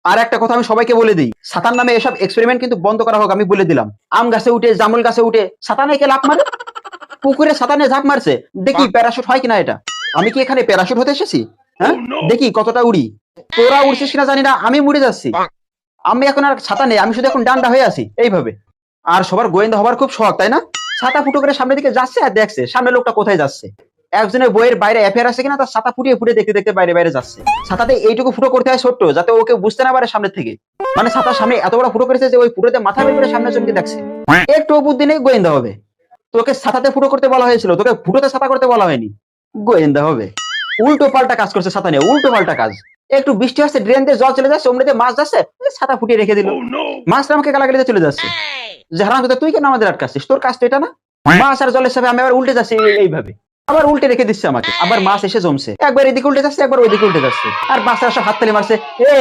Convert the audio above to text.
আর একটা কথা আমি সবাইকে বলে দিই, ছাতার নামে এসব এক্সপেরিমেন্ট কিন্তু বন্ধ করা হোক, আমি বলে দিলাম। আম গাছে উঠে, জামুল গাছে উঠে ছাতা নিয়ে কে লাফ মারে, পুকুরে ছাতা নিয়ে ঝাঁপ মারছে, দেখি প্যারাশুট হয় কিনা এটা। আমি কি এখানে প্যারাশুট হতে এসেছি? হ্যাঁ, দেখি কতটা উড়ি। তোরা উড়ছিস কিনা জানি না, আমি মরে যাচ্ছি। আমি এখন আর ছাতা নেই, আমি শুধু এখন ডান্ডা হয়ে আছি এইভাবে। আর সবার গোয়েন্দা হবার খুব শখ, তাই না? ছাতা ফুটো করে সামনের দিকে যাচ্ছে আর দেখছে সামনের লোকটা কোথায় যাচ্ছে। একজনের বইয়ের বাইরে অ্যাফেয়ার আছে কিনা তার ছাতা ফুটিয়ে ফুটিয়ে দেখতে দেখতে বাইরে বাইরে যাচ্ছে। ছাতাতে এইটুকু ফুটো করতে হয় ছোট্ট, যাতে ওকে বুঝতে না পারে সামনের থেকে। মানে ছাতার সামনে এত বড় ফুটো করেছে যে ওই ফুটোতে মাথা বের করে সামনের জনকে দেখছে। একটু বুদ্ধি নেই, গোয়েন্দা হবে। তোকে ছাতাতে ফুটো করতে বলা হয়েছিল, তোকে ফুটোতে ছাতা করতে বলা হয়নি। গোয়েন্দা হবে। উল্টো পাল্টা কাজ করছে ছাতা নিয়ে, উল্টো পাল্টা কাজ। একটু বৃষ্টি হচ্ছে, ড্রেন দিয়ে জল চলে যাচ্ছে, অমনিতে মাছ যাচ্ছে, ছাতা ফুটিয়ে রেখে দিল। মাছটা আমাকে গালাগালিতে চলে যাচ্ছে যে হারাম দাদা, তুই কেন আমাদের আটকাচ্ছিস? তোর কাজ তো এটা না। মাছ আর জলের সাথে আমি আবার উল্টে যাচ্ছি এইভাবে, আবার উল্টে রেখে দিচ্ছে আমাকে। আবার মাছ এসে জমছে, একবার এদিকে উল্টে যাচ্ছে, একবার ওইদিকে উল্টে যাচ্ছে, আর মাছের সব হাততালি মারছে। এ